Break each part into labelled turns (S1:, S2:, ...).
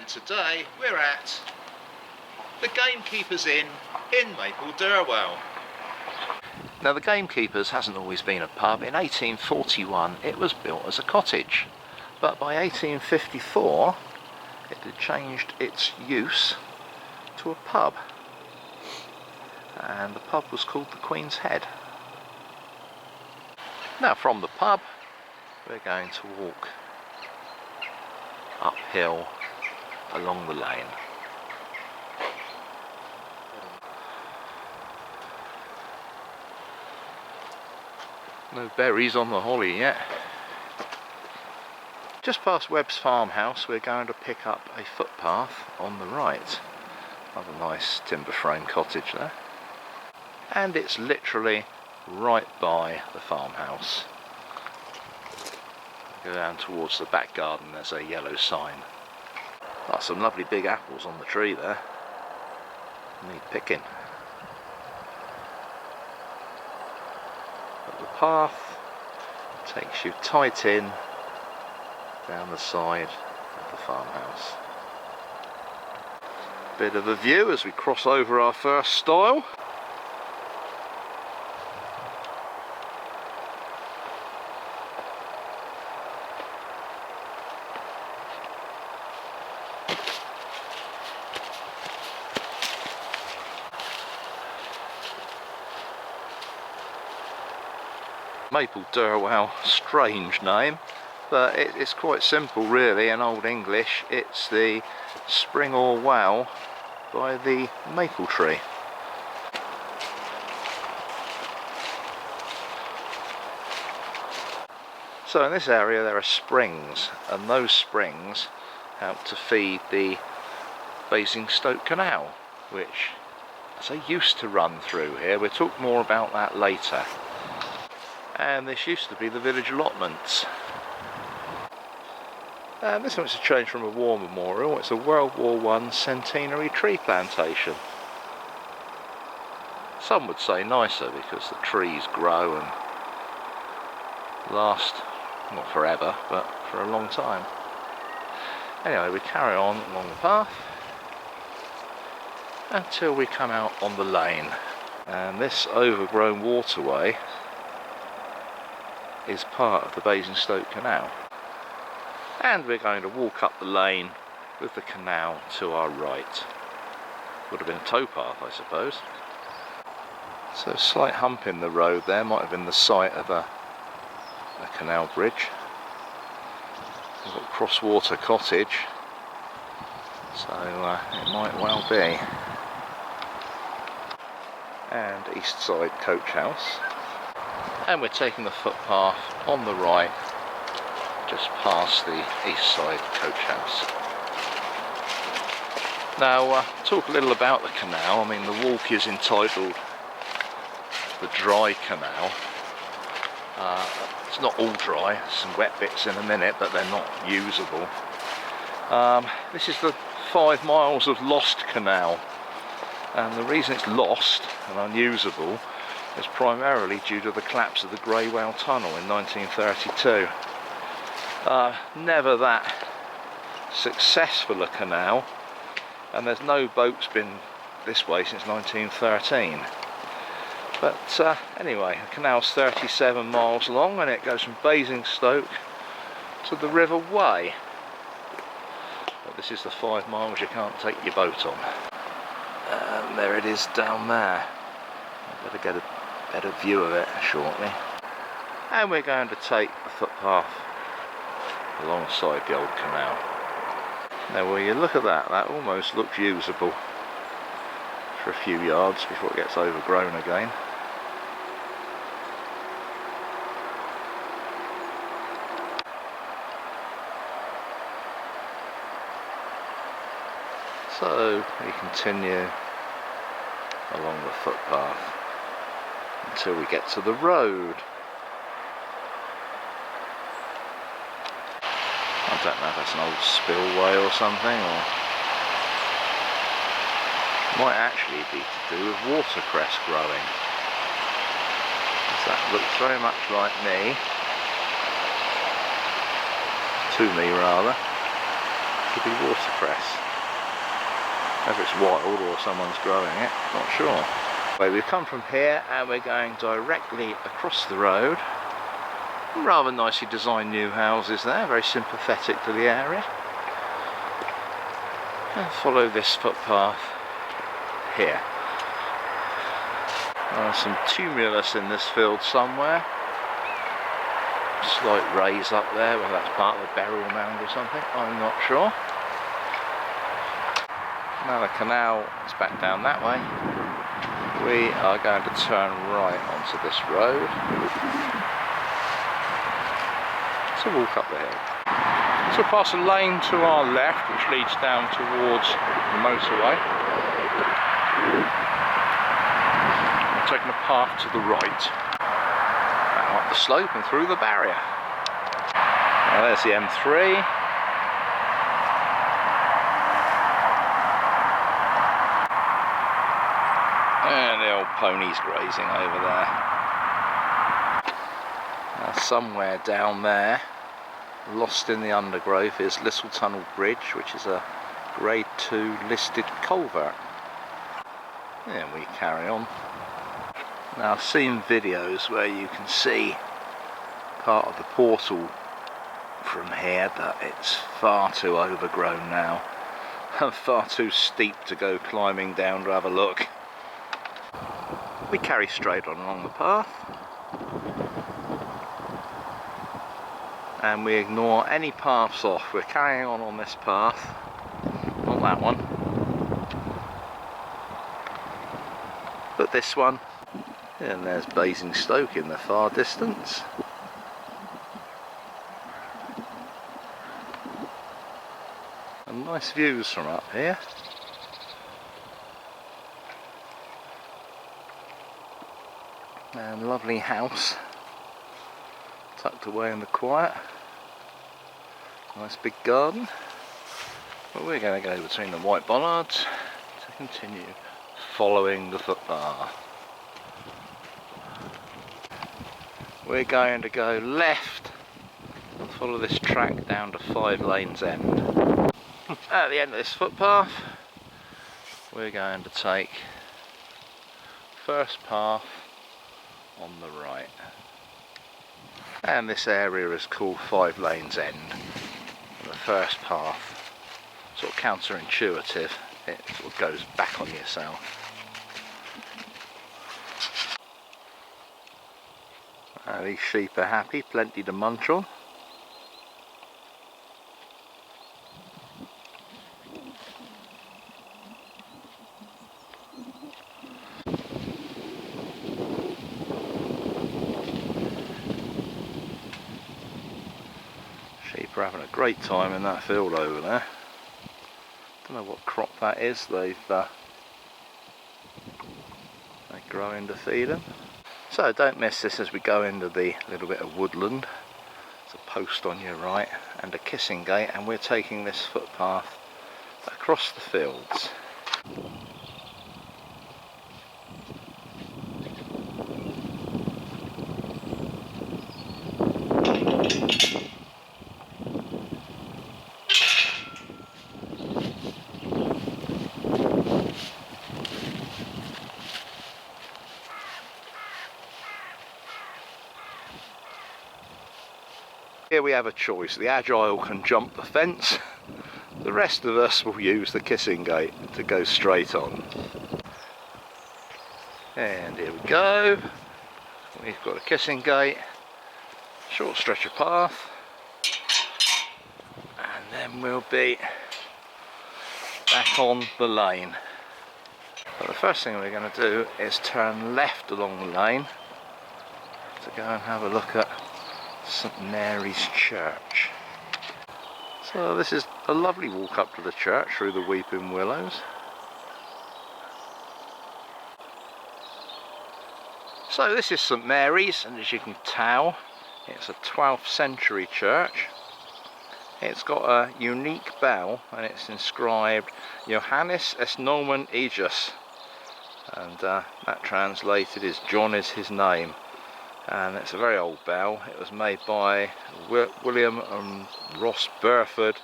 S1: and today we're at the Gamekeepers Inn in Mapledurwell. Now the Gamekeepers hasn't always been a pub. In 1841 it was built as a cottage, but by 1854 it had changed its use to a pub, and the pub was called the Queen's Head. Now from the pub we're going to walk uphill along the lane. No berries on the holly yet. Just past Webb's farmhouse we're going to pick up a footpath on the right. Another nice timber frame cottage there. And it's literally right by the farmhouse. Go down towards the back garden, there's a yellow sign. Oh, some lovely big apples on the tree there. Need picking. But the path takes you tight in down the side of the farmhouse. Bit of a view as we cross over our first stile. Mapledurwell, strange name, but it's quite simple really. In Old English it's the spring or well by the maple tree. So in this area there are springs, and those springs help to feed the Basingstoke Canal, which they used to run through here. We'll talk more about that later. And this used to be the village allotments. And this one's a change from a war memorial. It's a World War I centenary tree plantation. Some would say nicer because the trees grow and last, not forever, but for a long time. Anyway, we carry on along the path until we come out on the lane. And this overgrown waterway is part of the Basingstoke Canal, and we're going to walk up the lane with the canal to our right. Would have been a towpath, I suppose. So a slight hump in the road there might have been the site of a canal bridge. We've got Crosswater Cottage, so it might well be. And East Side Coach House. And we're taking the footpath on the right, just past the East Side Coach House. Now, talk a little about the canal. I mean, the walk is entitled the Dry Canal. It's not all dry, some wet bits in a minute, but they're not usable. This is the 5 miles of lost canal, and the reason it's lost and unusable is primarily due to the collapse of the Greywell Tunnel in 1932. Never that successful a canal, and there's no boats been this way since 1913. But anyway, the canal's 37 miles long and it goes from Basingstoke to the River Way. But this is the 5 miles you can't take your boat on. And there it is down there. I better get a better view of it shortly. And we're going to take the footpath alongside the old canal. Now will you look at that, that almost looks usable for a few yards before it gets overgrown again. So we continue along the footpath until we get to the road. I don't know if that's an old spillway or something, or it might actually be to do with watercress growing. That looks very much like me, to me rather. could be watercress. Whether it's wild or someone's growing it, not sure. Well, we've come from here and we're going directly across the road. Rather nicely designed new houses there, very sympathetic to the area. And follow this footpath here. There's some tumulus in this field somewhere. Slight raise up there, whether that's part of a burial mound or something, I'm not sure. Now the canal is back down that way. We are going to turn right onto this road. So walk up the hill. So we'll pass a lane to our left which leads down towards the motorway. We're taking a path to the right. Now up the slope and through the barrier. Now there's the M3. And the old ponies grazing over there. Now somewhere down there, lost in the undergrowth, is Little Tunnel Bridge, which is a Grade 2 listed culvert. And we carry on. Now I've seen videos where you can see part of the portal from here, but it's far too overgrown now and far too steep to go climbing down to have a look. We carry straight on along the path and we ignore any paths off. We're carrying on this path, not that one, but this one. And there's Basingstoke in the far distance. And nice views from up here. And lovely house tucked away in the quiet. Nice big garden. But we're going to go between the white bollards to continue following the footpath. We're going to go left and follow this track down to 5 Lanes End. At the end of this footpath, we're going to take first path on the right. And this area is called 5 Lanes End. And the first path, sort of counterintuitive, it sort of goes back on yourself. These sheep are happy, plenty to munch on. Sheep are having a great time in that field over there. Don't know what crop that is, they're growing to feed them. So don't miss this as we go into the little bit of woodland. There's a post on your right and a kissing gate, and we're taking this footpath across the fields. Here we have a choice. The agile can jump the fence. The rest of us will use the kissing gate to go straight on. And here we go. We've got a kissing gate, short stretch of path, and then we'll be back on the lane. But the first thing we're going to do is turn left along the lane to go and have a look at St Mary's Church. So this is a lovely walk up to the church through the weeping willows. So this is St Mary's, and as you can tell, it's a 12th century church. It's got a unique bell and it's inscribed Johannes es nomen ejus, and that translated is John is his name. And it's a very old bell. It was made by William and Ross Burford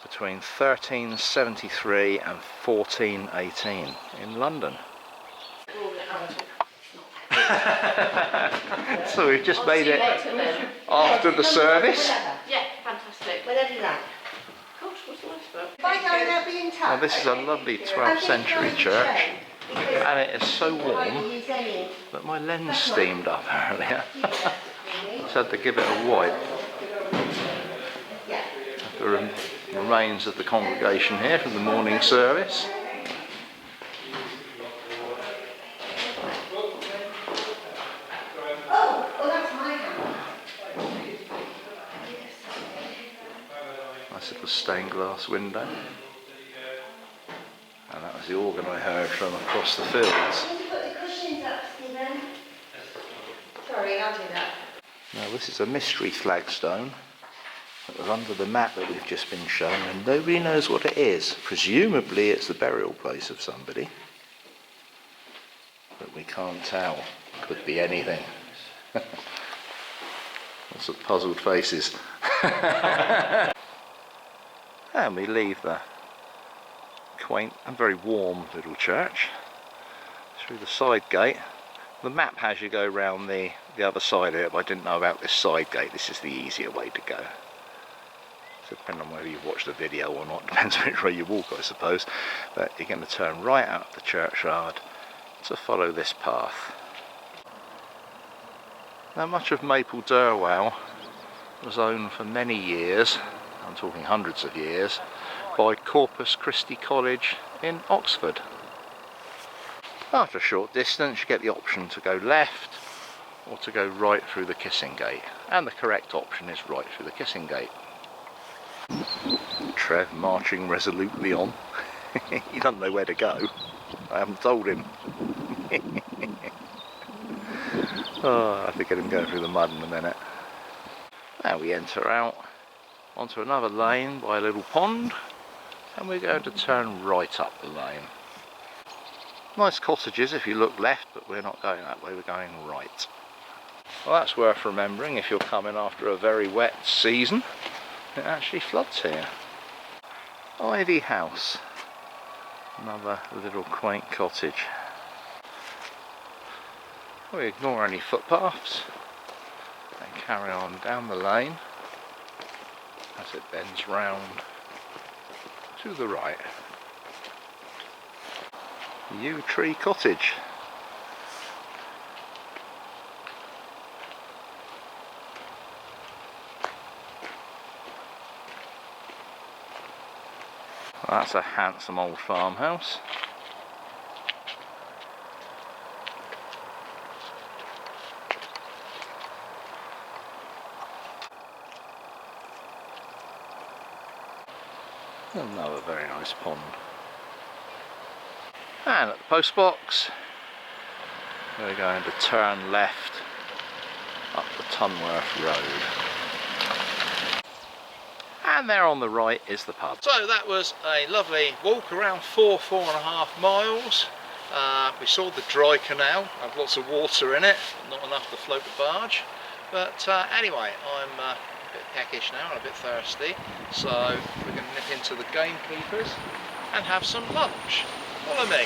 S1: between 1373 and 1418 in London. So we've just made it after the service.
S2: Yeah, fantastic.
S3: Whatever you like.
S2: Gosh, what's the last book?
S3: If I go and I'll be in touch.
S1: Now this is a lovely 12th century church, and it is so warm that my lens steamed up earlier. So I had to give it a wipe. The remains of the congregation here from the morning service. Nice little stained glass window. And that was the organ I heard from across the fields.
S3: Can you put the cushions up, Stephen? Sorry, I'll do that.
S1: Now this is a mystery flagstone that was under the map that we've just been shown, and nobody knows what it is. Presumably it's the burial place of somebody, but we can't tell. Could be anything. Lots of puzzled faces. And we leave the quaint and very warm little church through the side gate. The map has you go round the other side of it, but I didn't know about this side gate. This is the easier way to go. So depending on whether you've watched the video or not, depends which way you walk, I suppose. But you're going to turn right out of the churchyard to follow this path. Now much of Mapledurwell was owned for many years, I'm talking hundreds of years, by Corpus Christi College in Oxford. After a short distance you get the option to go left or to go right through the kissing gate, and the correct option is right through the kissing gate. Trev marching resolutely on. He doesn't know where to go. I haven't told him. Oh, I have to get him going through the mud in a minute. Now we enter out onto another lane by a little pond, and we're going to turn right up the lane. Nice cottages if you look left, but we're not going that way, we're going right. Well, that's worth remembering if you're coming after a very wet season. It actually floods here. Ivy House, another little quaint cottage. We ignore any footpaths and carry on down the lane as it bends round to the right. Yew Tree Cottage. That's a handsome old farmhouse. Another very nice pond. And at the post box, we're going to turn left up the Tunworth Road. And there on the right is the pub. So that was a lovely walk, around 4.5 miles. We saw the dry canal, had lots of water in it, not enough to float the barge. But anyway, I'm a bit peckish now and a bit thirsty, so we're going to nip into the Gamekeepers and have some lunch. Follow me.